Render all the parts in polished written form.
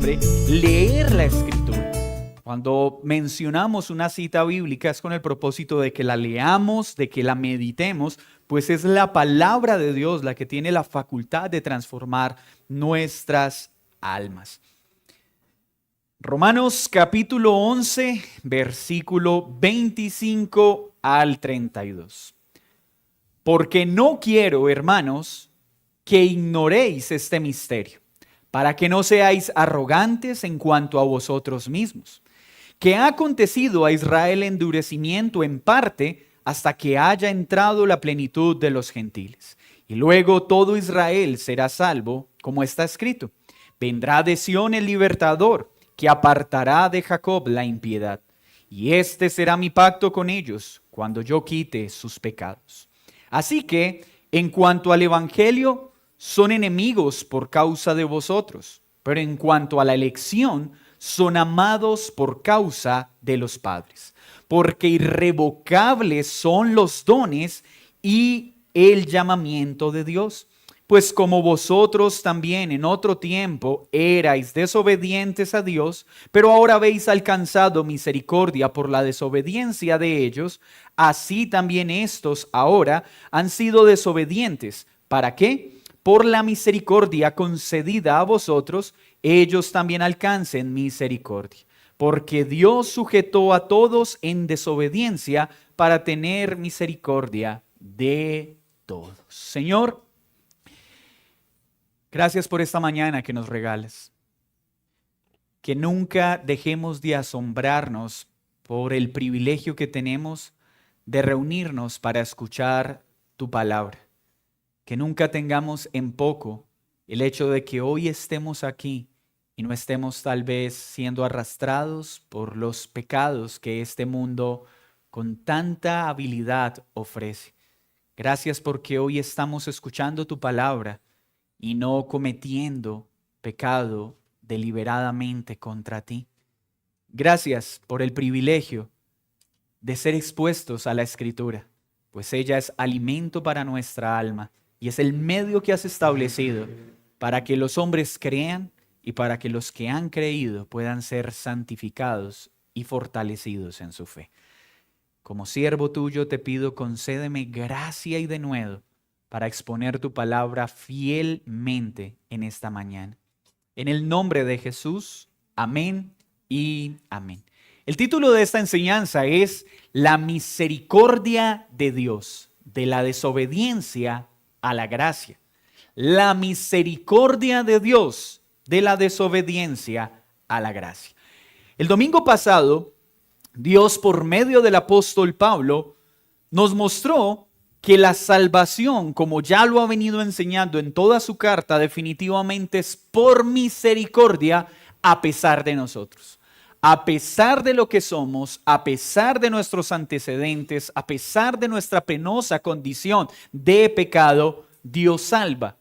siempre leer la Escritura. Cuando mencionamos una cita bíblica es con el propósito de que la leamos, de que la meditemos, pues es la palabra de Dios la que tiene la facultad de transformar nuestras almas. Romanos capítulo 11, versículo 25 al 32. Porque no quiero, hermanos, que ignoréis este misterio, para que no seáis arrogantes en cuanto a vosotros mismos, que ha acontecido a Israel endurecimiento en parte hasta que haya entrado la plenitud de los gentiles. Y luego todo Israel será salvo, como está escrito. Vendrá de Sión el libertador, que apartará de Jacob la impiedad. Y este será mi pacto con ellos, cuando yo quite sus pecados. Así que, en cuanto al evangelio, son enemigos por causa de vosotros, pero en cuanto a la elección, son amados por causa de los padres, porque irrevocables son los dones y el llamamiento de Dios. Pues como vosotros también en otro tiempo erais desobedientes a Dios, pero ahora habéis alcanzado misericordia por la desobediencia de ellos, así también estos ahora han sido desobedientes. ¿Para qué? Por la misericordia concedida a vosotros, ellos también alcancen misericordia. Porque Dios sujetó a todos en desobediencia para tener misericordia de todos. Señor, gracias por esta mañana que nos regales. Que nunca dejemos de asombrarnos por el privilegio que tenemos de reunirnos para escuchar tu palabra. Que nunca tengamos en poco el hecho de que hoy estemos aquí y no estemos tal vez siendo arrastrados por los pecados que este mundo con tanta habilidad ofrece. Gracias porque hoy estamos escuchando tu palabra y no cometiendo pecado deliberadamente contra ti. Gracias por el privilegio de ser expuestos a la Escritura, pues ella es alimento para nuestra alma y es el medio que has establecido para que los hombres crean y para que los que han creído puedan ser santificados y fortalecidos en su fe. Como siervo tuyo te pido, concédeme gracia y denuedo para exponer tu palabra fielmente en esta mañana. En el nombre de Jesús, amén y amén. El título de esta enseñanza es La misericordia de Dios, de la desobediencia a la gracia. La misericordia de Dios, de la desobediencia a la gracia. El domingo pasado, Dios por medio del apóstol Pablo nos mostró que la salvación, como ya lo ha venido enseñando en toda su carta, definitivamente es por misericordia a pesar de nosotros. A pesar de lo que somos, a pesar de nuestros antecedentes, a pesar de nuestra penosa condición de pecado, Dios salva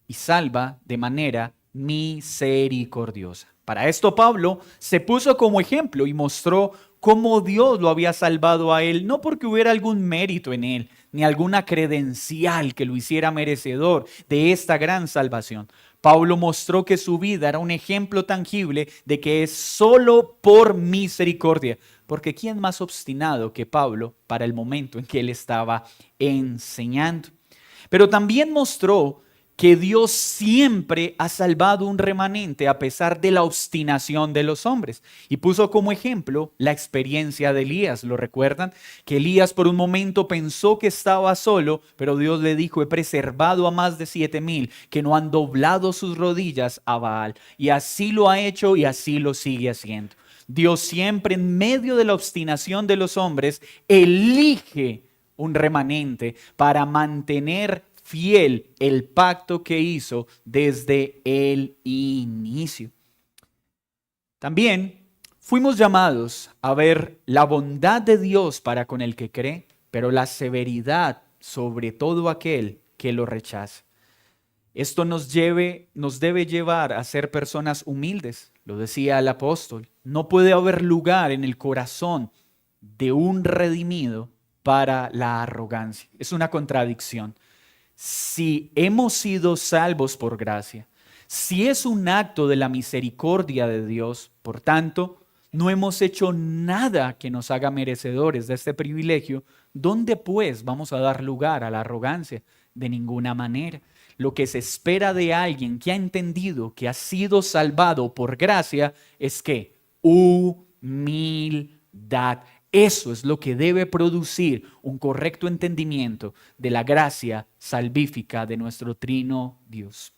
y salva de manera misericordiosa. Para esto Pablo se puso como ejemplo y mostró cómo Dios lo había salvado a él, no porque hubiera algún mérito en él, ni alguna credencial que lo hiciera merecedor de esta gran salvación. Pablo mostró que su vida era un ejemplo tangible de que es solo por misericordia, porque ¿quién más obstinado que Pablo para el momento en que él estaba enseñando? Pero también mostró que Dios siempre ha salvado un remanente a pesar de la obstinación de los hombres. Y puso como ejemplo la experiencia de Elías. ¿Lo recuerdan? Que Elías por un momento pensó que estaba solo, pero Dios le dijo: he preservado a más de 7,000 que no han doblado sus rodillas a Baal. Y así lo ha hecho y así lo sigue haciendo. Dios siempre en medio de la obstinación de los hombres elige un remanente para mantener fiel el pacto que hizo desde el inicio. También fuimos llamados a ver la bondad de Dios para con el que cree, pero la severidad sobre todo aquel que lo rechaza. Esto nos debe llevar a ser personas humildes, lo decía el apóstol. No puede haber lugar en el corazón de un redimido para la arrogancia. Es una contradicción. Si hemos sido salvos por gracia, Si es un acto de la misericordia de Dios, por tanto, no hemos hecho nada que nos haga merecedores de este privilegio, ¿dónde pues vamos a dar lugar a la arrogancia? De ninguna manera. Lo que se espera de alguien que ha entendido que ha sido salvado por gracia es que humildad. Eso es lo que debe producir un correcto entendimiento de la gracia salvífica de nuestro trino Dios.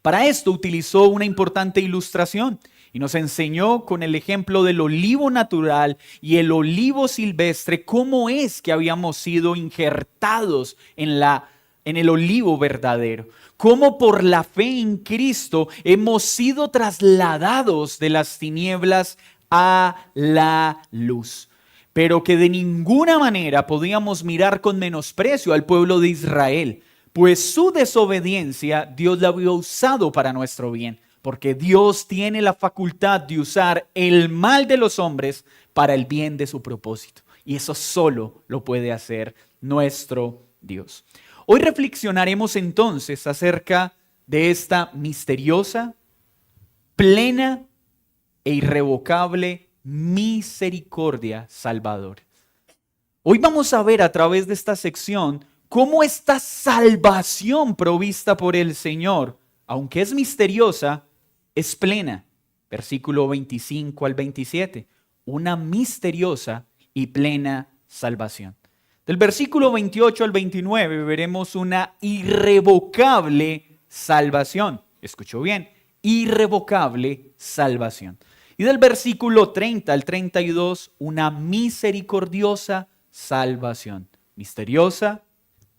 Para esto utilizó una importante ilustración y nos enseñó con el ejemplo del olivo natural y el olivo silvestre cómo es que habíamos sido injertados en el olivo verdadero. Cómo por la fe en Cristo hemos sido trasladados de las tinieblas a la luz. Pero que de ninguna manera podíamos mirar con menosprecio al pueblo de Israel, pues su desobediencia Dios la había usado para nuestro bien, porque Dios tiene la facultad de usar el mal de los hombres para el bien de su propósito. Y eso solo lo puede hacer nuestro Dios. Hoy reflexionaremos entonces acerca de esta misteriosa, plena e irrevocable misericordia salvadora. Hoy vamos a ver a través de esta sección cómo esta salvación provista por el Señor, aunque es misteriosa, es plena. Versículo 25 al 27, una misteriosa y plena salvación. Del versículo 28 al 29 veremos una irrevocable salvación. ¿Escuchó bien? Irrevocable salvación. Y del versículo 30 al 32, una misericordiosa salvación. Misteriosa,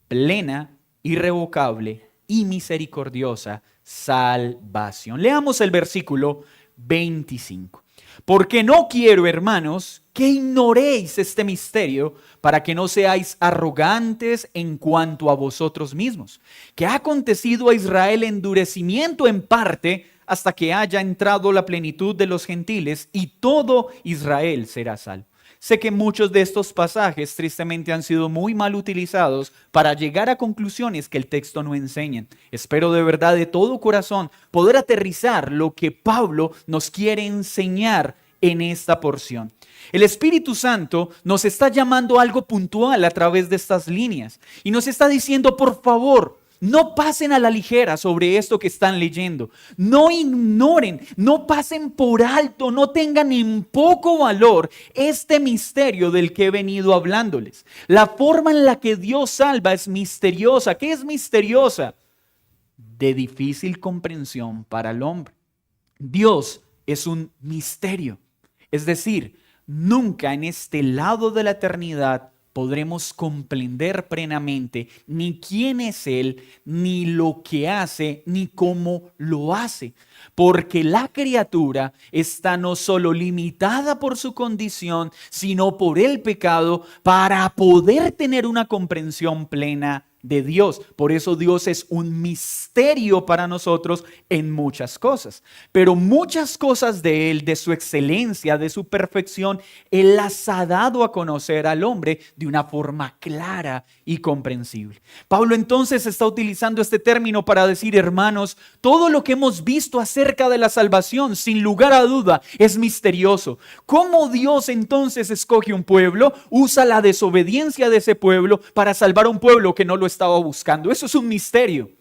plena, irrevocable y misericordiosa salvación. Leamos el versículo 25. Porque no quiero, hermanos, que ignoréis este misterio, para que no seáis arrogantes en cuanto a vosotros mismos, que ha acontecido a Israel endurecimiento en parte, hasta que haya entrado la plenitud de los gentiles, y todo Israel será salvo. Sé que muchos de estos pasajes tristemente han sido muy mal utilizados para llegar a conclusiones que el texto no enseña. Espero de verdad de todo corazón poder aterrizar lo que Pablo nos quiere enseñar en esta porción. El Espíritu Santo nos está llamando a algo puntual a través de estas líneas y nos está diciendo, por favor, no pasen a la ligera sobre esto que están leyendo. No ignoren, no pasen por alto, no tengan en poco valor este misterio del que he venido hablándoles. La forma en la que Dios salva es misteriosa. ¿Qué es misteriosa? De difícil comprensión para el hombre. Dios es un misterio. Es decir, nunca en este lado de la eternidad podremos comprender plenamente ni quién es Él, ni lo que hace, ni cómo lo hace. Porque la criatura está no solo limitada por su condición, sino por el pecado para poder tener una comprensión plena de Dios. Por eso Dios es un misterio para nosotros en muchas cosas. Pero muchas cosas de Él, de su excelencia, de su perfección, Él las ha dado a conocer al hombre de una forma clara y comprensible. Pablo entonces está utilizando este término para decir, hermanos, todo lo que hemos visto acerca de la salvación, sin lugar a duda, es misterioso. ¿Cómo Dios entonces escoge un pueblo? Usa la desobediencia de ese pueblo para salvar a un pueblo que no lo estaba buscando. Eso es un misterio.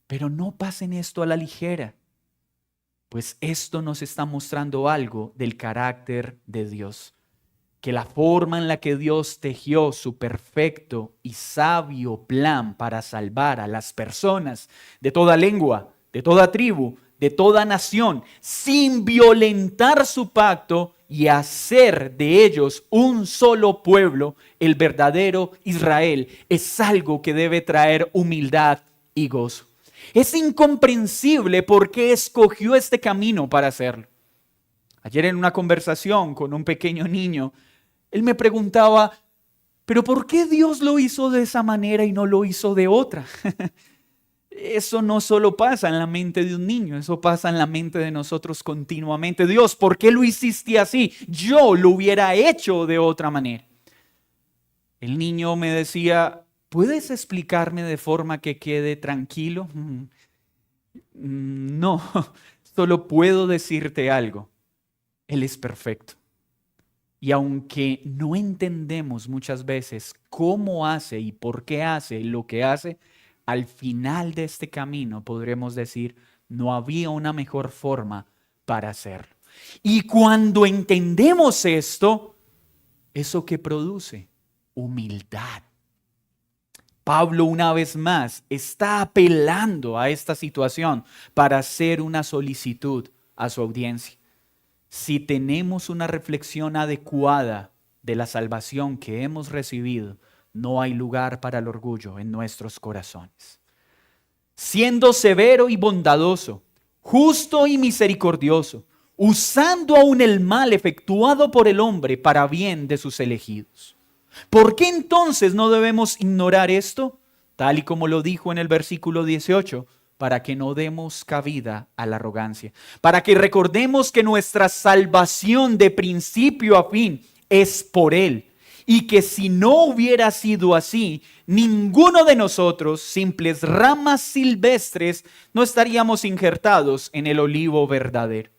Pero no pasen esto a la ligera, pues esto nos está mostrando algo del carácter de Dios. Que la forma en la que Dios tejió su perfecto y sabio plan para salvar a las personas de toda lengua, de toda tribu, de toda nación, sin violentar su pacto y hacer de ellos un solo pueblo, el verdadero Israel, es algo que debe traer humildad y gozo. Es incomprensible por qué escogió este camino para hacerlo. Ayer en una conversación con un pequeño niño, él me preguntaba, ¿pero por qué Dios lo hizo de esa manera y no lo hizo de otra? Eso no solo pasa en la mente de un niño, eso pasa en la mente de nosotros continuamente. Dios, ¿por qué lo hiciste así? Yo lo hubiera hecho de otra manera. El niño me decía, ¿puedes explicarme de forma que quede tranquilo? No, solo puedo decirte algo. Él es perfecto. Y aunque no entendemos muchas veces cómo hace y por qué hace lo que hace, al final de este camino podremos decir, no había una mejor forma para hacerlo. Y cuando entendemos esto, ¿eso qué produce? Humildad. Pablo una vez más está apelando a esta situación para hacer una solicitud a su audiencia. Si tenemos una reflexión adecuada de la salvación que hemos recibido, no hay lugar para el orgullo en nuestros corazones. Siendo severo y bondadoso, justo y misericordioso, usando aún el mal efectuado por el hombre para bien de sus elegidos. ¿Por qué entonces no debemos ignorar esto? Tal y como lo dijo en el versículo 18, para que no demos cabida a la arrogancia, para que recordemos que nuestra salvación de principio a fin es por Él, y que si no hubiera sido así, ninguno de nosotros, simples ramas silvestres, no estaríamos injertados en el olivo verdadero.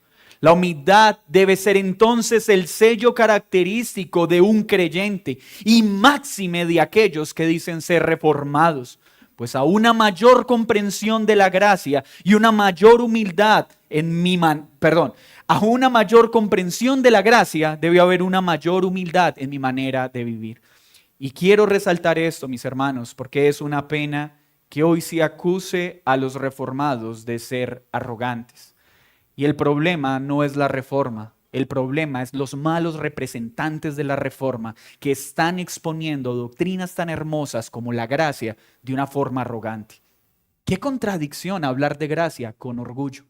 La humildad debe ser entonces el sello característico de un creyente y máxime de aquellos que dicen ser reformados, pues a una mayor comprensión de la gracia y una mayor humildad a una mayor comprensión de la gracia debe haber una mayor humildad en mi manera de vivir. Y quiero resaltar esto, mis hermanos, porque es una pena que hoy se acuse a los reformados de ser arrogantes. Y el problema no es la reforma, el problema es los malos representantes de la reforma que están exponiendo doctrinas tan hermosas como la gracia de una forma arrogante. Qué contradicción hablar de gracia con orgullo,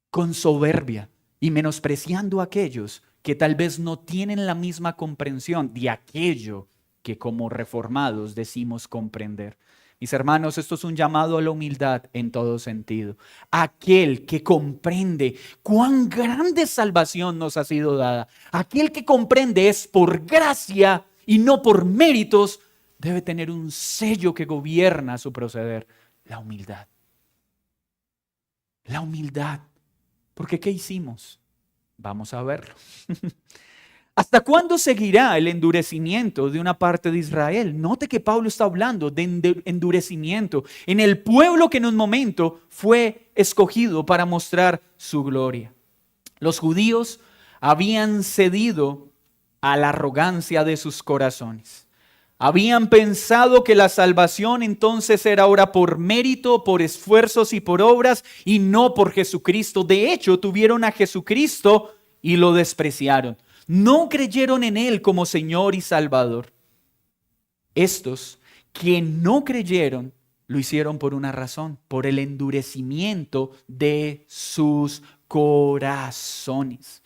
con soberbia y menospreciando a aquellos que tal vez no tienen la misma comprensión de aquello que como reformados decimos comprender. Mis hermanos, esto es un llamado a la humildad en todo sentido. Aquel que comprende cuán grande salvación nos ha sido dada, aquel que comprende es por gracia y no por méritos, debe tener un sello que gobierna su proceder, la humildad. La humildad. Porque ¿qué hicimos? Vamos a verlo. ¿Hasta cuándo seguirá el endurecimiento de una parte de Israel? Note que Pablo está hablando de endurecimiento en el pueblo que en un momento fue escogido para mostrar su gloria. Los judíos habían cedido a la arrogancia de sus corazones. Habían pensado que la salvación entonces era ahora por mérito, por esfuerzos y por obras y no por Jesucristo. De hecho, tuvieron a Jesucristo y lo despreciaron. No creyeron en Él como Señor y Salvador. Estos que no creyeron lo hicieron por una razón, por el endurecimiento de sus corazones.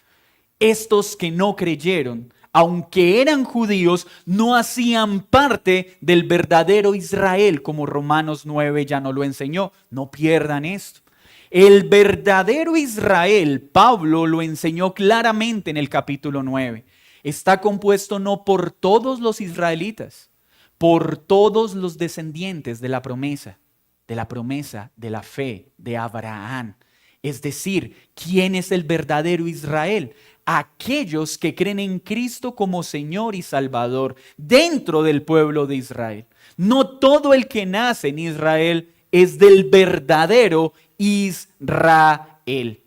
Estos que no creyeron, aunque eran judíos, no hacían parte del verdadero Israel, como Romanos 9 ya nos lo enseñó. No pierdan esto. El verdadero Israel, Pablo lo enseñó claramente en el capítulo 9. Está compuesto no por todos los israelitas, por todos los descendientes de la promesa de la fe de Abraham. Es decir, ¿quién es el verdadero Israel? Aquellos que creen en Cristo como Señor y Salvador dentro del pueblo de Israel. No todo el que nace en Israel es del verdadero Israel.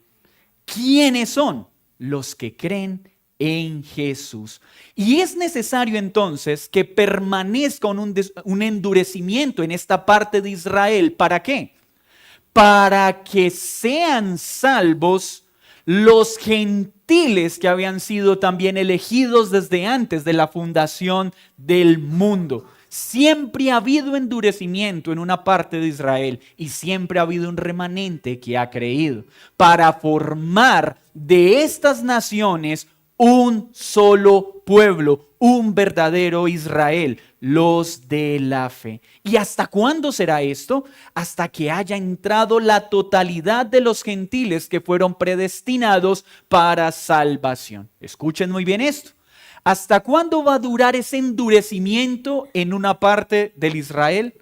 ¿Quiénes son? Los que creen en Jesús. Y es necesario entonces que permanezca un endurecimiento en esta parte de Israel. ¿Para qué? Para que sean salvos los gentiles que habían sido también elegidos desde antes de la fundación del mundo. Siempre ha habido endurecimiento en una parte de Israel y siempre ha habido un remanente que ha creído para formar de estas naciones un solo pueblo, un verdadero Israel, los de la fe. ¿Y hasta cuándo será esto? Hasta que haya entrado la totalidad de los gentiles que fueron predestinados para salvación. Escuchen muy bien esto. ¿Hasta cuándo va a durar ese endurecimiento en una parte del Israel?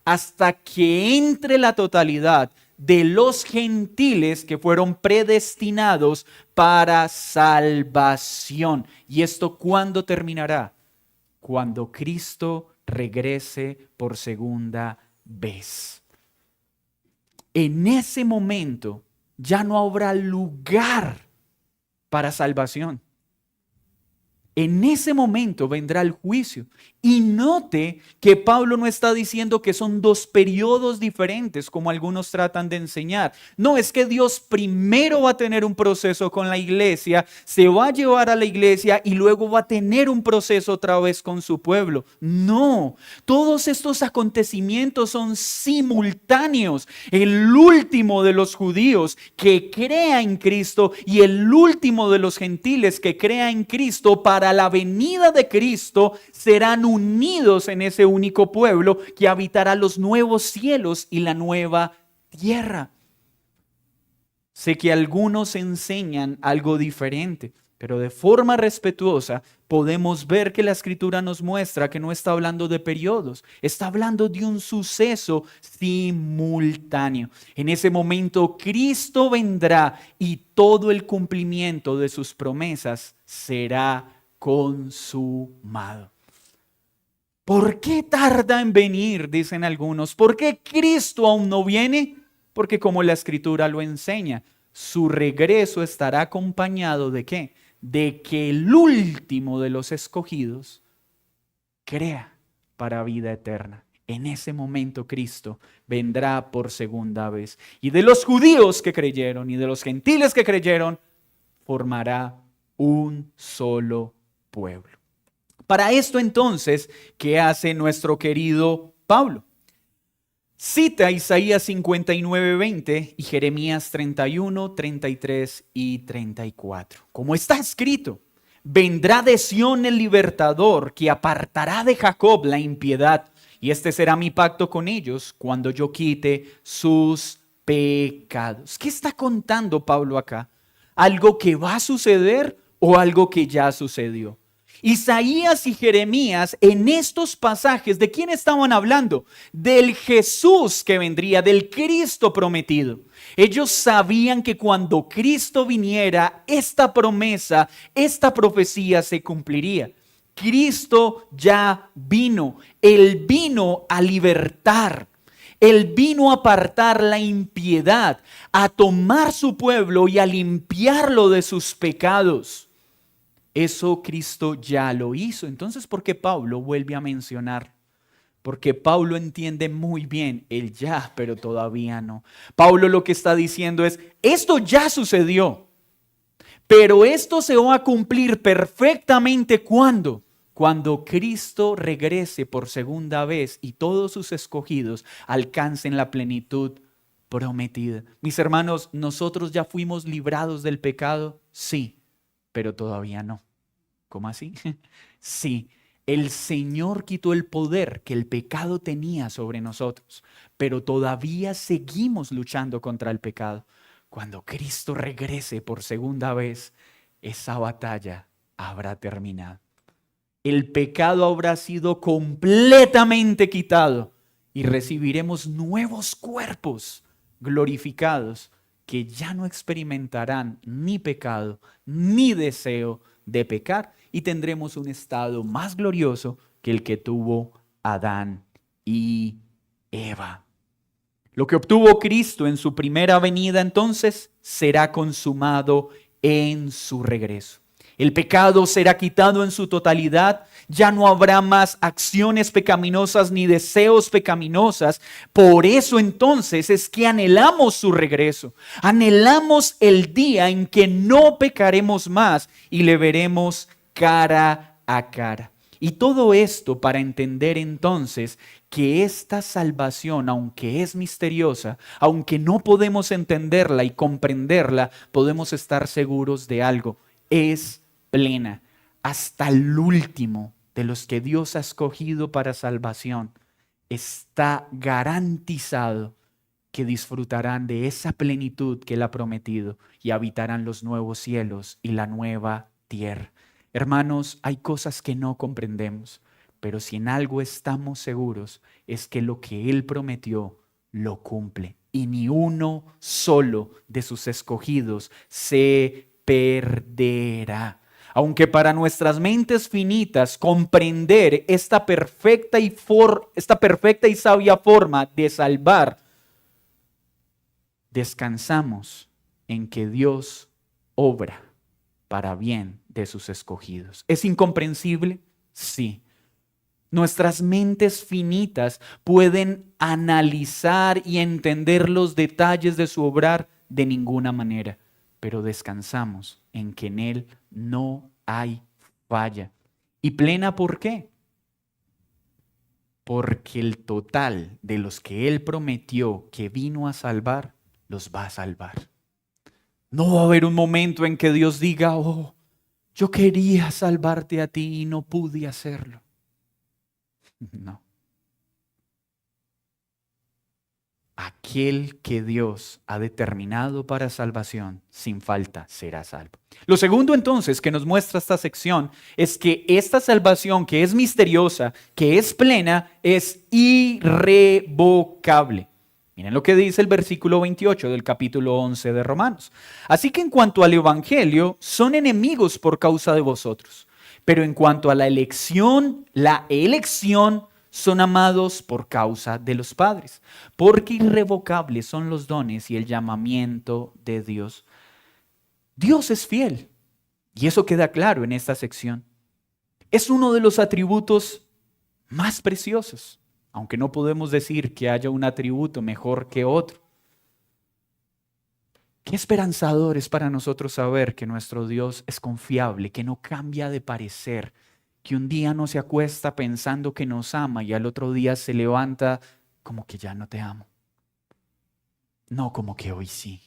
Hasta que entre la totalidad de los gentiles que fueron predestinados para salvación. ¿Y esto cuándo terminará? Cuando Cristo regrese por segunda vez. En ese momento ya no habrá lugar para salvación. En ese momento vendrá el juicio. Y note que Pablo no está diciendo que son dos periodos diferentes como algunos tratan de enseñar. No, es que Dios primero va a tener un proceso con la iglesia, se va a llevar a la iglesia y luego va a tener un proceso otra vez con su pueblo. No, todos estos acontecimientos son simultáneos. El último de los judíos que crea en Cristo y el último de los gentiles que crea en Cristo para la venida de Cristo serán unidos en ese único pueblo que habitará los nuevos cielos y la nueva tierra. Sé que algunos enseñan algo diferente, pero de forma respetuosa podemos ver que la Escritura nos muestra que no está hablando de periodos, está hablando de un suceso simultáneo. En ese momento Cristo vendrá y todo el cumplimiento de sus promesas será consumado. ¿Por qué tarda en venir? Dicen algunos. ¿Por qué Cristo aún no viene? Porque como la Escritura lo enseña, su regreso estará acompañado ¿de qué? De que el último de los escogidos crea para vida eterna. En ese momento Cristo vendrá por segunda vez. Y de los judíos que creyeron y de los gentiles que creyeron, formará un solo pueblo. Para esto entonces, ¿qué hace nuestro querido Pablo? Cita Isaías 59:20 y Jeremías 31, 33 y 34. Como está escrito, vendrá de Sión el libertador que apartará de Jacob la impiedad, y este será mi pacto con ellos cuando yo quite sus pecados. ¿Qué está contando Pablo acá? ¿Algo que va a suceder o algo que ya sucedió? Isaías y Jeremías en estos pasajes, ¿de quién estaban hablando? Del Jesús que vendría, del Cristo prometido. Ellos sabían que cuando Cristo viniera, esta promesa, esta profecía se cumpliría. Cristo ya vino. Él vino a libertar. Él vino a apartar la impiedad, a tomar su pueblo y a limpiarlo de sus pecados. Eso Cristo ya lo hizo. Entonces, ¿por qué Pablo vuelve a mencionar? Porque Pablo entiende muy bien el ya, pero todavía no. Pablo lo que está diciendo es, esto ya sucedió, pero esto se va a cumplir perfectamente ¿cuándo? Cuando Cristo regrese por segunda vez y todos sus escogidos alcancen la plenitud prometida. Mis hermanos, ¿nosotros ya fuimos librados del pecado? Sí, pero todavía no. ¿Cómo así? Sí, el Señor quitó el poder que el pecado tenía sobre nosotros, pero todavía seguimos luchando contra el pecado. Cuando Cristo regrese por segunda vez, esa batalla habrá terminado. El pecado habrá sido completamente quitado y recibiremos nuevos cuerpos glorificados que ya no experimentarán ni pecado ni deseo de pecar y tendremos un estado más glorioso que el que tuvo Adán y Eva. Lo que obtuvo Cristo en su primera venida entonces será consumado en su regreso. El pecado será quitado en su totalidad, ya no habrá más acciones pecaminosas ni deseos pecaminosas. Por eso entonces es que anhelamos su regreso. Anhelamos el día en que no pecaremos más y le veremos cara a cara. Y todo esto para entender entonces que esta salvación, aunque es misteriosa, aunque no podemos entenderla y comprenderla, podemos estar seguros de algo. Es plena. Hasta el último de los que Dios ha escogido para salvación, está garantizado que disfrutarán de esa plenitud que Él ha prometido y habitarán los nuevos cielos y la nueva tierra. Hermanos, hay cosas que no comprendemos, pero si en algo estamos seguros es que lo que Él prometió lo cumple y ni uno solo de sus escogidos se perderá. Aunque para nuestras mentes finitas comprender esta perfecta y sabia forma de salvar, descansamos en que Dios obra para bien de sus escogidos. ¿Es incomprensible? Sí. Nuestras mentes finitas pueden analizar y entender los detalles de su obrar de ninguna manera, pero descansamos en que en Él no hay falla. ¿Y plena por qué? Porque el total de los que Él prometió que vino a salvar, los va a salvar. No va a haber un momento en que Dios diga, oh, yo quería salvarte a ti y no pude hacerlo. No. Aquel que Dios ha determinado para salvación, sin falta será salvo. Lo segundo entonces que nos muestra esta sección es que esta salvación, que es misteriosa, que es plena, es irrevocable. Miren lo que dice el versículo 28 del capítulo 11 de Romanos. Así que en cuanto al evangelio, son enemigos por causa de vosotros. Pero en cuanto a la elección son amados por causa de los padres, porque irrevocables son los dones y el llamamiento de Dios. Dios es fiel, y eso queda claro en esta sección. Es uno de los atributos más preciosos, aunque no podemos decir que haya un atributo mejor que otro. Qué esperanzador es para nosotros saber que nuestro Dios es confiable, que no cambia de parecer, que un día no se acuesta pensando que nos ama y al otro día se levanta como que ya no te amo. No como que hoy sí.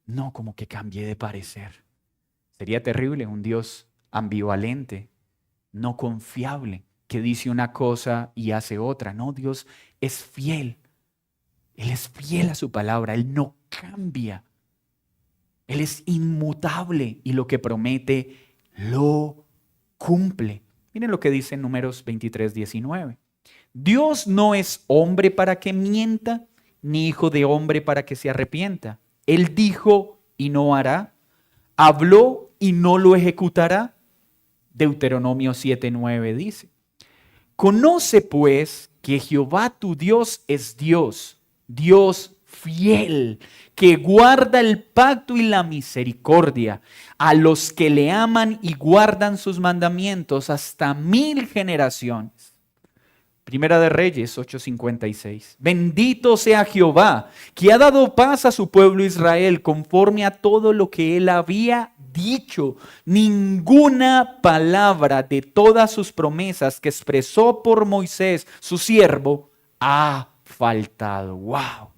No como que cambié de parecer. Sería terrible un Dios ambivalente, no confiable, que dice una cosa y hace otra. No, Dios es fiel. Él es fiel a su palabra. Él no cambia. Él es inmutable y lo que promete lo cumple. Miren lo que dice en Números 23:19. Dios no es hombre para que mienta, ni hijo de hombre para que se arrepienta. Él dijo y no hará. Habló y no lo ejecutará. Deuteronomio 7:9 dice. Conoce pues que Jehová tu Dios es Dios, Dios fiel, que guarda el pacto y la misericordia a los que le aman y guardan sus mandamientos hasta 1000 generaciones. Primera de Reyes 8:56. Bendito sea Jehová, que ha dado paz a su pueblo Israel conforme a todo lo que él había dicho. Ninguna palabra de todas sus promesas que expresó por Moisés, su siervo, ha faltado. ¡Wow!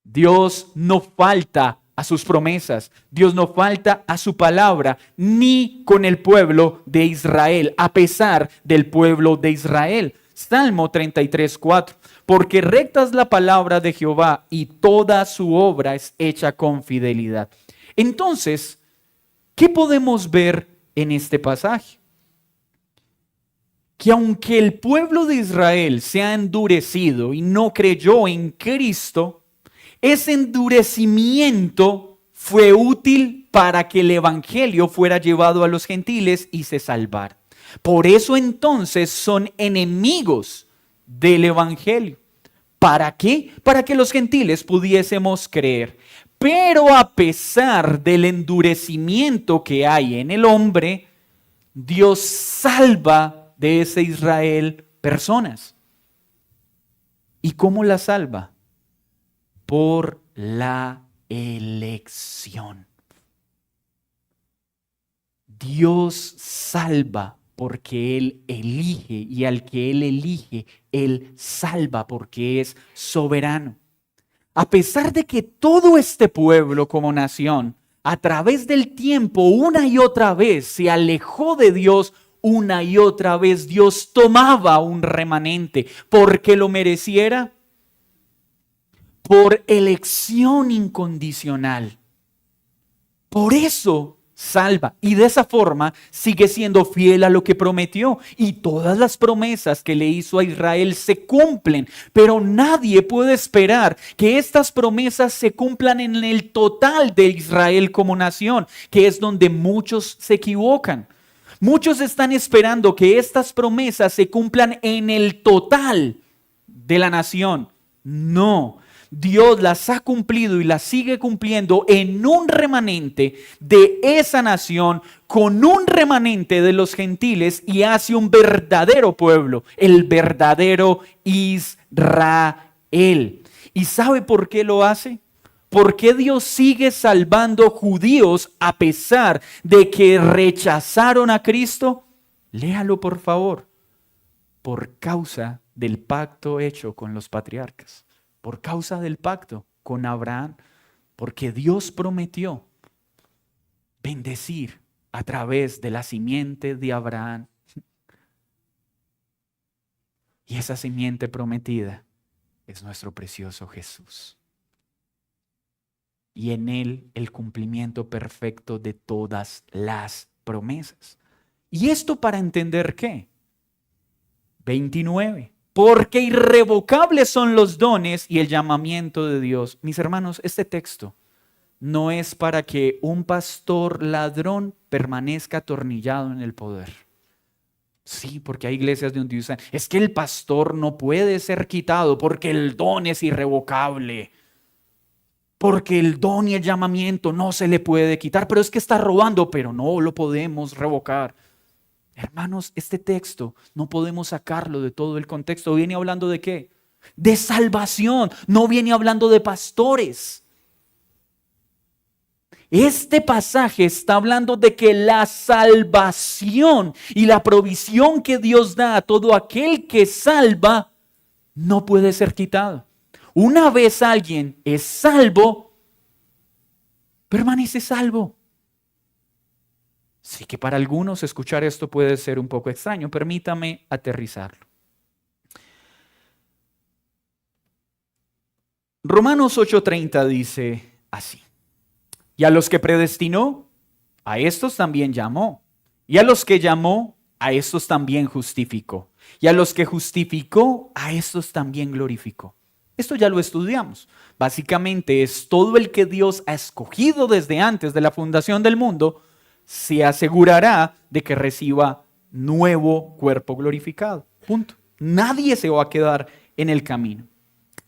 Dios no falta a sus promesas. Dios no falta a su palabra, ni con el pueblo de Israel, a pesar del pueblo de Israel. Salmo 33:4. Porque recta es la palabra de Jehová y toda su obra es hecha con fidelidad. Entonces, ¿qué podemos ver en este pasaje? Que aunque el pueblo de Israel se ha endurecido y no creyó en Cristo, ese endurecimiento fue útil para que el evangelio fuera llevado a los gentiles y se salvara. Por eso entonces son enemigos del evangelio. ¿Para qué? Para que los gentiles pudiésemos creer. Pero a pesar del endurecimiento que hay en el hombre, Dios salva de ese Israel personas. ¿Y cómo la salva? Por la elección. Dios salva porque Él elige, y al que Él elige, Él salva porque es soberano. A pesar de que todo este pueblo como nación, a través del tiempo, una y otra vez se alejó de Dios, una y otra vez Dios tomaba un remanente porque lo mereciera, por elección incondicional. Por eso salva. Y de esa forma sigue siendo fiel a lo que prometió. Y todas las promesas que le hizo a Israel se cumplen. Pero nadie puede esperar que estas promesas se cumplan en el total de Israel como nación, que es donde muchos se equivocan. Muchos están esperando que estas promesas se cumplan en el total de la nación. No. Dios las ha cumplido y las sigue cumpliendo en un remanente de esa nación, con un remanente de los gentiles, y hace un verdadero pueblo, el verdadero Israel. ¿Y sabe por qué lo hace? ¿Por qué Dios sigue salvando judíos a pesar de que rechazaron a Cristo? Léalo, por favor. Por causa del pacto hecho con los patriarcas. Por causa del pacto con Abraham, porque Dios prometió bendecir a través de la simiente de Abraham. Y esa simiente prometida es nuestro precioso Jesús. Y en Él el cumplimiento perfecto de todas las promesas. ¿Y esto para entender qué? 29. Porque irrevocables son los dones y el llamamiento de Dios. Mis hermanos, este texto no es para que un pastor ladrón permanezca atornillado en el poder. Sí, porque hay iglesias donde dicen, es que el pastor no puede ser quitado porque el don es irrevocable. Porque el don y el llamamiento no se le puede quitar, pero es que está robando, pero no lo podemos revocar. Hermanos, este texto no podemos sacarlo de todo el contexto. ¿Viene hablando de qué? De salvación. No viene hablando de pastores. Este pasaje está hablando de que la salvación y la provisión que Dios da a todo aquel que salva no puede ser quitado. Una vez alguien es salvo, permanece salvo. Sí que para algunos escuchar esto puede ser un poco extraño. Permítame aterrizarlo. Romanos 8:30 dice así. Y a los que predestinó, a estos también llamó. Y a los que llamó, a estos también justificó. Y a los que justificó, a estos también glorificó. Esto ya lo estudiamos. Básicamente es todo el que Dios ha escogido desde antes de la fundación del mundo, se asegurará de que reciba nuevo cuerpo glorificado. Punto. Nadie se va a quedar en el camino.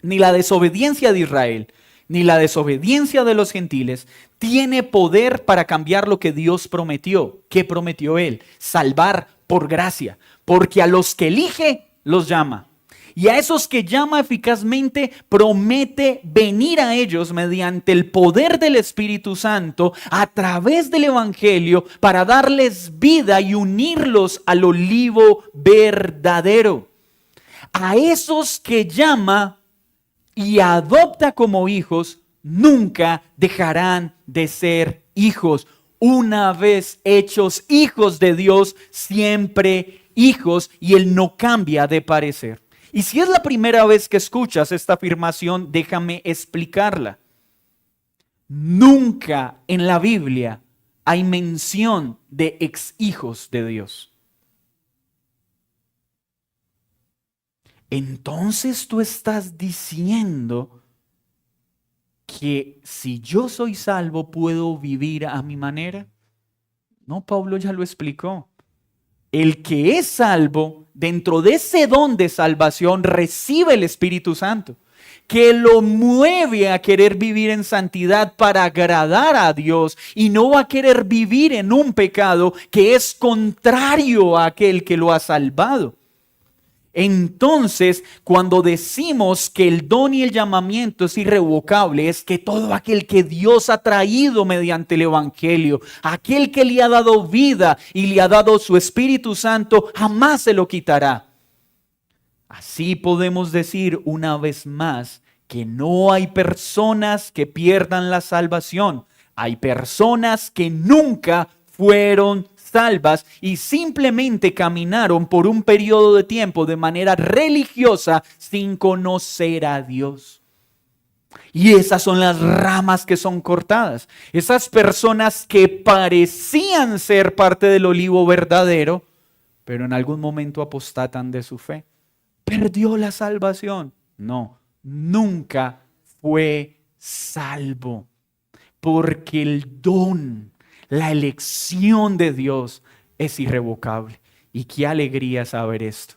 Ni la desobediencia de Israel, ni la desobediencia de los gentiles tiene poder para cambiar lo que Dios prometió. ¿Qué prometió Él? Salvar por gracia. Porque a los que elige, los llama. Y a esos que llama eficazmente, promete venir a ellos mediante el poder del Espíritu Santo a través del Evangelio para darles vida y unirlos al olivo verdadero. A esos que llama y adopta como hijos, nunca dejarán de ser hijos. Una vez hechos hijos de Dios, siempre hijos, y Él no cambia de parecer. Y si es la primera vez que escuchas esta afirmación, déjame explicarla. Nunca en la Biblia hay mención de ex hijos de Dios. Entonces tú estás diciendo que si yo soy salvo, ¿puedo vivir a mi manera? No, Pablo ya lo explicó. El que es salvo, dentro de ese don de salvación, recibe el Espíritu Santo, que lo mueve a querer vivir en santidad para agradar a Dios y no va a querer vivir en un pecado que es contrario a aquel que lo ha salvado. Entonces, cuando decimos que el don y el llamamiento es irrevocable, es que todo aquel que Dios ha traído mediante el Evangelio, aquel que le ha dado vida y le ha dado su Espíritu Santo, jamás se lo quitará. Así podemos decir una vez más que no hay personas que pierdan la salvación. Hay personas que nunca fueron salvas y simplemente caminaron por un periodo de tiempo de manera religiosa sin conocer a Dios. Y esas son las ramas que son cortadas. Esas personas que parecían ser parte del olivo verdadero, pero en algún momento apostatan de su fe. ¿Perdió la salvación? No, nunca fue salvo. Porque el don, la elección de Dios es irrevocable. Y qué alegría saber esto.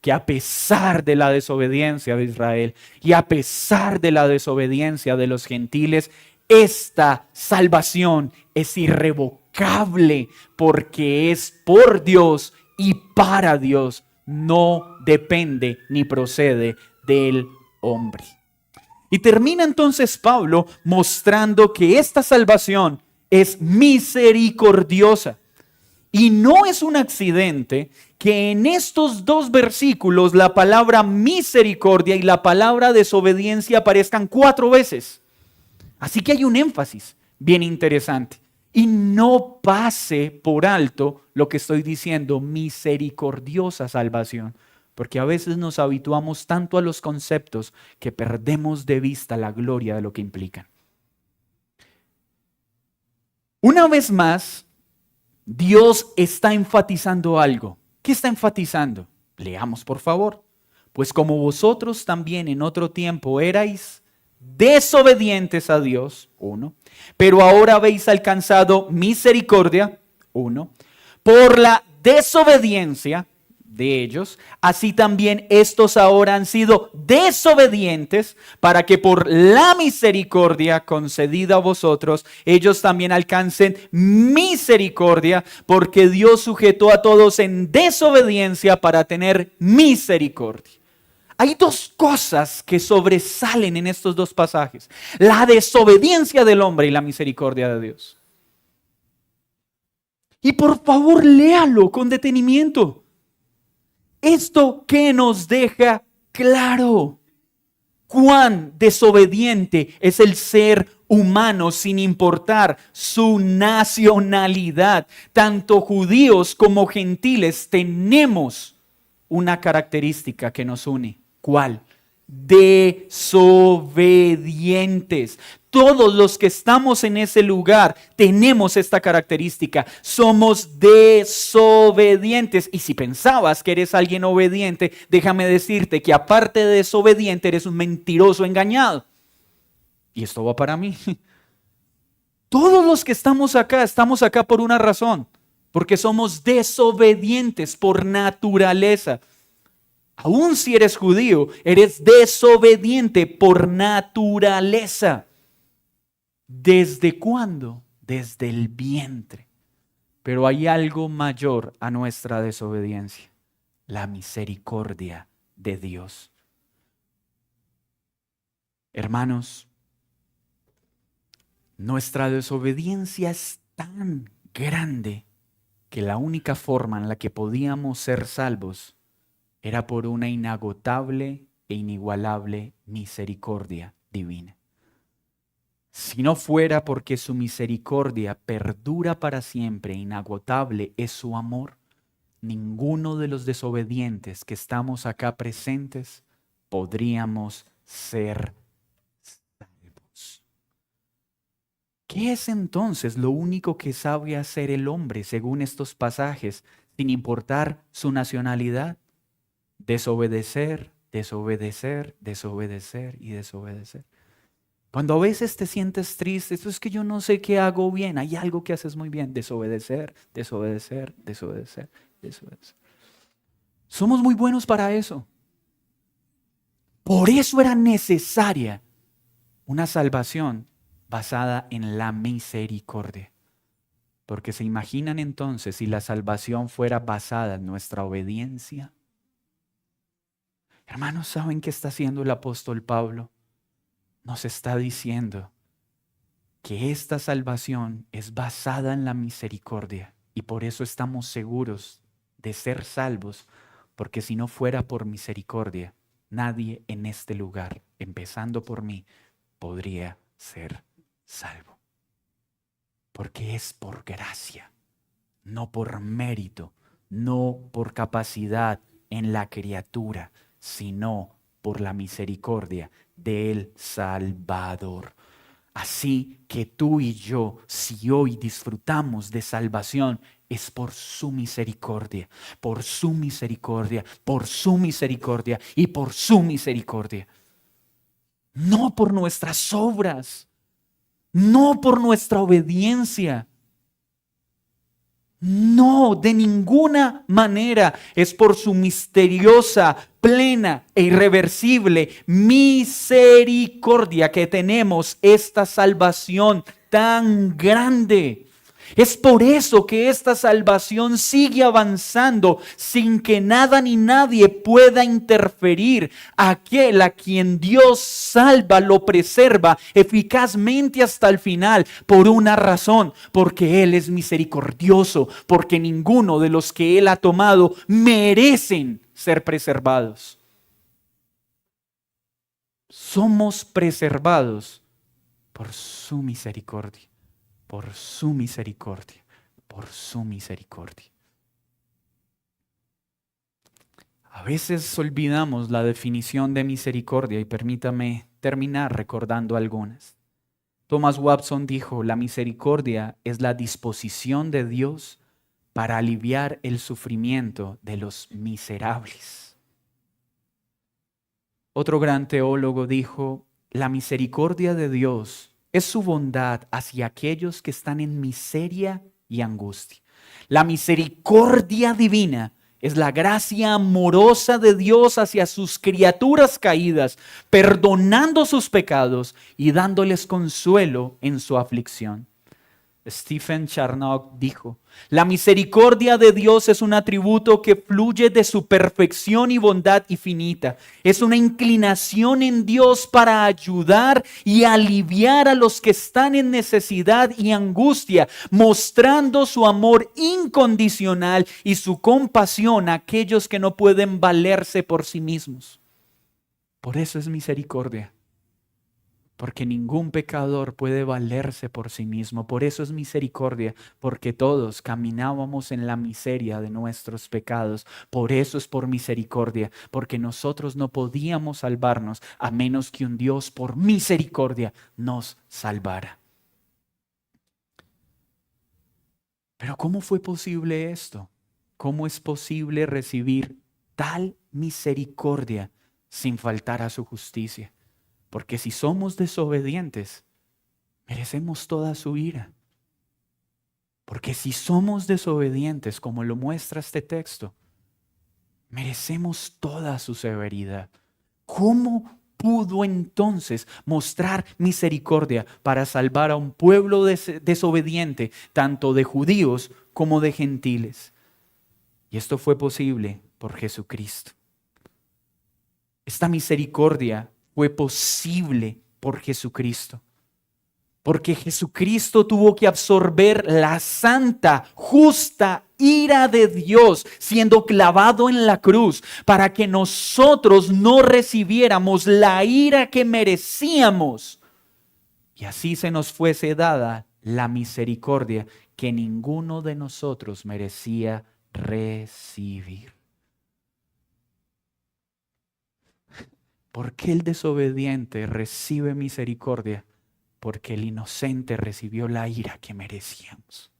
Que a pesar de la desobediencia de Israel y a pesar de la desobediencia de los gentiles, esta salvación es irrevocable porque es por Dios y para Dios. No depende ni procede del hombre. Y termina entonces Pablo mostrando que esta salvación es misericordiosa. Y no es un accidente que en estos dos versículos la palabra misericordia y la palabra desobediencia aparezcan 4 veces. Así que hay un énfasis bien interesante. Y no pase por alto lo que estoy diciendo, misericordiosa salvación. Porque a veces nos habituamos tanto a los conceptos que perdemos de vista la gloria de lo que implican. Una vez más, Dios está enfatizando algo. ¿Qué está enfatizando? Leamos, por favor. Pues como vosotros también en otro tiempo erais desobedientes a Dios, 1, pero ahora habéis alcanzado misericordia, 1, por la desobediencia de ellos, así también estos ahora han sido desobedientes para que por la misericordia concedida a vosotros, ellos también alcancen misericordia, porque Dios sujetó a todos en desobediencia para tener misericordia. Hay 2 cosas que sobresalen en estos 2 pasajes: la desobediencia del hombre y la misericordia de Dios. Y por favor, léalo con detenimiento. Esto que nos deja claro cuán desobediente es el ser humano sin importar su nacionalidad. Tanto judíos como gentiles tenemos una característica que nos une. ¿Cuál? Desobedientes. Todos los que estamos en ese lugar tenemos esta característica. Somos desobedientes. Y si pensabas que eres alguien obediente, déjame decirte que aparte de desobediente, eres un mentiroso engañado. Y esto va para mí. Todos los que estamos acá por una razón. Porque somos desobedientes por naturaleza. Aún si eres judío, eres desobediente por naturaleza. ¿Desde cuándo? Desde el vientre. Pero hay algo mayor a nuestra desobediencia: la misericordia de Dios. Hermanos, nuestra desobediencia es tan grande que la única forma en la que podíamos ser salvos era por una inagotable e inigualable misericordia divina. Si no fuera porque su misericordia perdura para siempre, inagotable es su amor, ninguno de los desobedientes que estamos acá presentes podríamos ser salvos. ¿Qué es entonces lo único que sabe hacer el hombre según estos pasajes, sin importar su nacionalidad? Desobedecer, desobedecer, desobedecer y desobedecer. Cuando a veces te sientes triste, esto es que yo no sé qué hago bien, hay algo que haces muy bien: desobedecer, desobedecer, desobedecer, desobedecer. Somos muy buenos para eso. Por eso era necesaria una salvación basada en la misericordia. Porque se imaginan entonces si la salvación fuera basada en nuestra obediencia. Hermanos, ¿saben qué está haciendo el apóstol Pablo? Nos está diciendo que esta salvación es basada en la misericordia y por eso estamos seguros de ser salvos, porque si no fuera por misericordia, nadie en este lugar, empezando por mí, podría ser salvo. Porque es por gracia, no por mérito, no por capacidad en la criatura, sino por la misericordia del Salvador. Así que tú y yo, si hoy disfrutamos de salvación, es por su misericordia, por su misericordia, por su misericordia y por su misericordia. No por nuestras obras, no por nuestra obediencia. No, de ninguna manera. Es por su misteriosa, plena e irreversible misericordia que tenemos esta salvación tan grande. Es por eso que esta salvación sigue avanzando sin que nada ni nadie pueda interferir. Aquel a quien Dios salva lo preserva eficazmente hasta el final por una razón, porque Él es misericordioso, porque ninguno de los que Él ha tomado merecen ser preservados. Somos preservados por su misericordia. Por su misericordia, por su misericordia. A veces olvidamos la definición de misericordia y permítame terminar recordando algunas. Thomas Watson dijo, la misericordia es la disposición de Dios para aliviar el sufrimiento de los miserables. Otro gran teólogo dijo, la misericordia de Dios es su bondad hacia aquellos que están en miseria y angustia. La misericordia divina es la gracia amorosa de Dios hacia sus criaturas caídas, perdonando sus pecados y dándoles consuelo en su aflicción. Stephen Charnock dijo, la misericordia de Dios es un atributo que fluye de su perfección y bondad infinita. Es una inclinación en Dios para ayudar y aliviar a los que están en necesidad y angustia, mostrando su amor incondicional y su compasión a aquellos que no pueden valerse por sí mismos. Por eso es misericordia. Porque ningún pecador puede valerse por sí mismo. Por eso es misericordia, porque todos caminábamos en la miseria de nuestros pecados. Por eso es por misericordia, porque nosotros no podíamos salvarnos a menos que un Dios por misericordia nos salvara. Pero ¿cómo fue posible esto? ¿Cómo es posible recibir tal misericordia sin faltar a su justicia? Porque si somos desobedientes, merecemos toda su ira. Porque si somos desobedientes, como lo muestra este texto, merecemos toda su severidad. ¿Cómo pudo entonces mostrar misericordia para salvar a un pueblo desobediente, tanto de judíos como de gentiles? Y esto fue posible por Jesucristo. Esta misericordia fue posible por Jesucristo. Porque Jesucristo tuvo que absorber la santa, justa ira de Dios siendo clavado en la cruz para que nosotros no recibiéramos la ira que merecíamos. Y así se nos fuese dada la misericordia que ninguno de nosotros merecía recibir. ¿Por qué el desobediente recibe misericordia? Porque el inocente recibió la ira que merecíamos.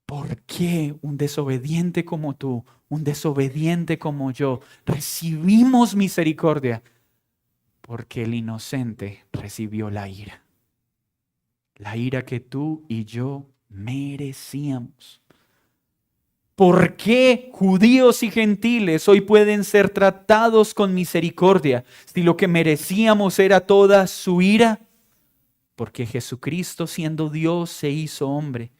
¿Por qué un desobediente como tú, un desobediente como yo, recibimos misericordia? Porque el inocente recibió la ira. La ira que tú y yo merecíamos. ¿Por qué judíos y gentiles hoy pueden ser tratados con misericordia si lo que merecíamos era toda su ira? Porque Jesucristo, siendo Dios, se hizo hombre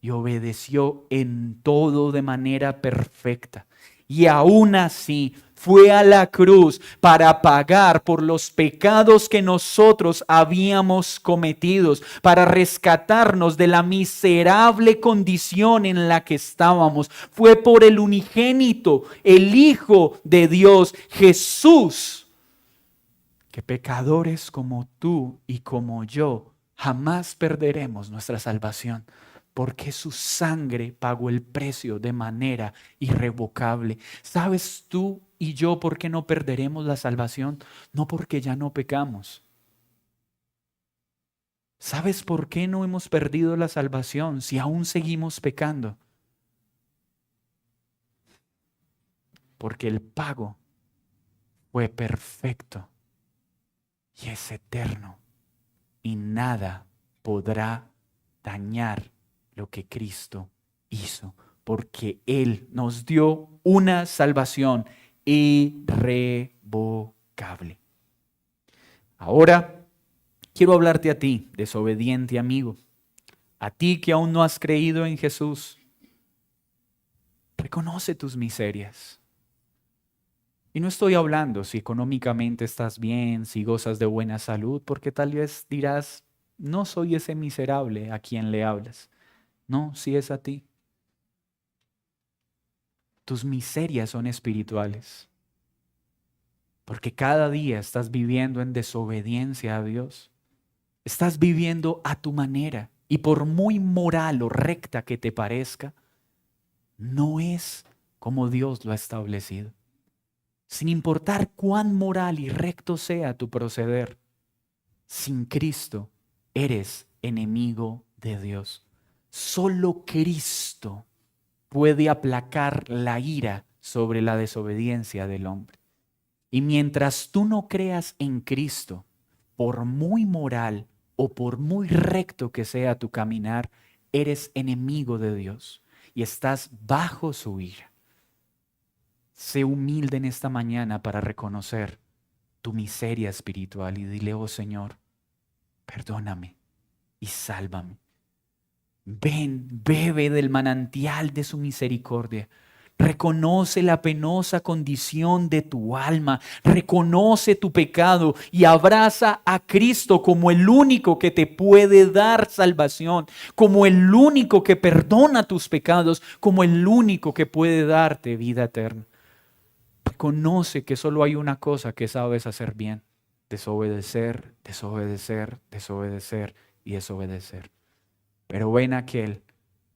y obedeció en todo de manera perfecta. Y aún así fue a la cruz para pagar por los pecados que nosotros habíamos cometido, para rescatarnos de la miserable condición en la que estábamos. Fue por el unigénito, el Hijo de Dios, Jesús, que pecadores como tú y como yo jamás perderemos nuestra salvación. Porque su sangre pagó el precio de manera irrevocable. ¿Sabes tú y yo, ¿por qué no perderemos la salvación? No porque ya no pecamos. ¿Sabes por qué no hemos perdido la salvación si aún seguimos pecando? Porque el pago fue perfecto y es eterno y nada podrá dañar lo que Cristo hizo, porque Él nos dio una salvación irrevocable. Ahora quiero hablarte a ti, desobediente amigo, a ti que aún no has creído en Jesús. Reconoce tus miserias. Y no estoy hablando si económicamente estás bien, si gozas de buena salud, porque tal vez dirás, no soy ese miserable a quien le hablas. No, sí es a ti. Tus miserias son espirituales, porque cada día estás viviendo en desobediencia a Dios. Estás viviendo a tu manera y por muy moral o recta que te parezca, no es como Dios lo ha establecido. Sin importar cuán moral y recto sea tu proceder, sin Cristo eres enemigo de Dios. Solo Cristo puede aplacar la ira sobre la desobediencia del hombre. Y mientras tú no creas en Cristo, por muy moral o por muy recto que sea tu caminar, eres enemigo de Dios y estás bajo su ira. Sé humilde en esta mañana para reconocer tu miseria espiritual y dile, oh Señor, perdóname y sálvame. Ven, bebe del manantial de su misericordia. Reconoce la penosa condición de tu alma, reconoce tu pecado y abraza a Cristo como el único que te puede dar salvación, como el único que perdona tus pecados, como el único que puede darte vida eterna. Reconoce que solo hay una cosa que sabes hacer bien: desobedecer, desobedecer, desobedecer y desobedecer. Pero ven aquel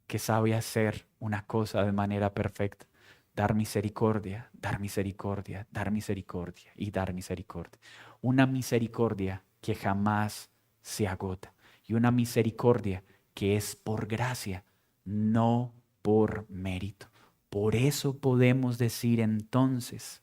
que sabe hacer una cosa de manera perfecta: dar misericordia, dar misericordia, dar misericordia y dar misericordia. Una misericordia que jamás se agota y una misericordia que es por gracia, no por mérito. Por eso podemos decir entonces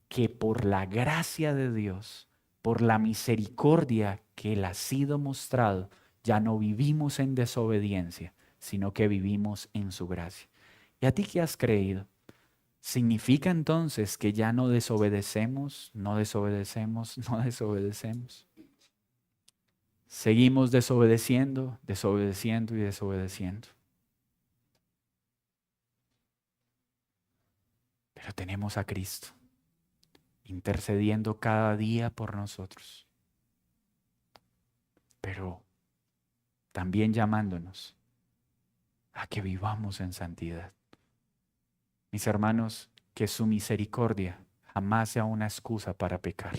que por la gracia de Dios, por la misericordia que Él ha sido mostrado, ya no vivimos en desobediencia, sino que vivimos en su gracia. ¿Y a ti qué has creído? ¿Significa entonces que ya no desobedecemos, no desobedecemos, no desobedecemos? Seguimos desobedeciendo, desobedeciendo y desobedeciendo. Pero tenemos a Cristo intercediendo cada día por nosotros, pero también llamándonos a que vivamos en santidad. Mis hermanos, que su misericordia jamás sea una excusa para pecar.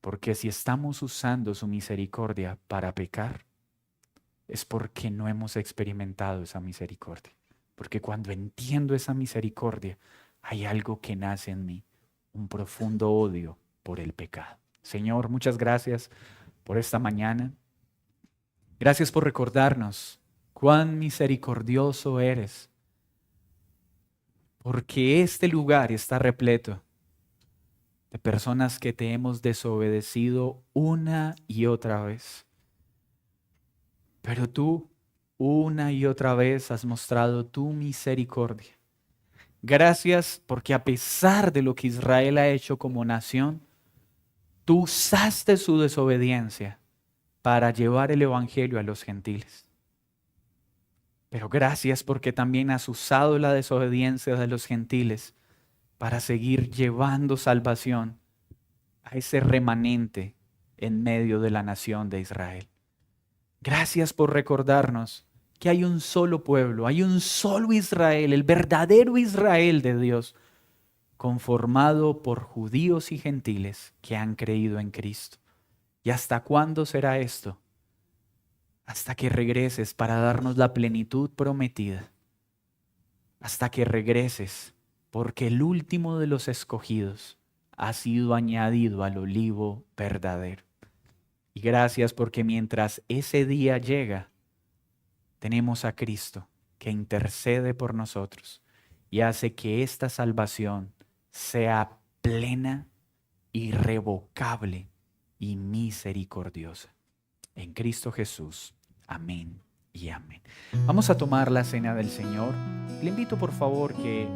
Porque si estamos usando su misericordia para pecar, es porque no hemos experimentado esa misericordia. Porque cuando entiendo esa misericordia, hay algo que nace en mí, un profundo odio por el pecado. Señor, muchas gracias por esta mañana. Gracias por recordarnos cuán misericordioso eres, porque este lugar está repleto de personas que te hemos desobedecido una y otra vez. Pero tú una y otra vez has mostrado tu misericordia. Gracias porque a pesar de lo que Israel ha hecho como nación, tú usaste su desobediencia para llevar el evangelio a los gentiles. Pero gracias porque también has usado la desobediencia de los gentiles para seguir llevando salvación a ese remanente en medio de la nación de Israel. Gracias por recordarnos que hay un solo pueblo, hay un solo Israel, el verdadero Israel de Dios, conformado por judíos y gentiles que han creído en Cristo. ¿Y hasta cuándo será esto? Hasta que regreses para darnos la plenitud prometida. Hasta que regreses porque el último de los escogidos ha sido añadido al olivo verdadero. Y gracias porque mientras ese día llega, tenemos a Cristo que intercede por nosotros y hace que esta salvación sea plena, irrevocable y misericordiosa. En Cristo Jesús. Amén y amén. Vamos a tomar la cena del Señor. Le invito por favor que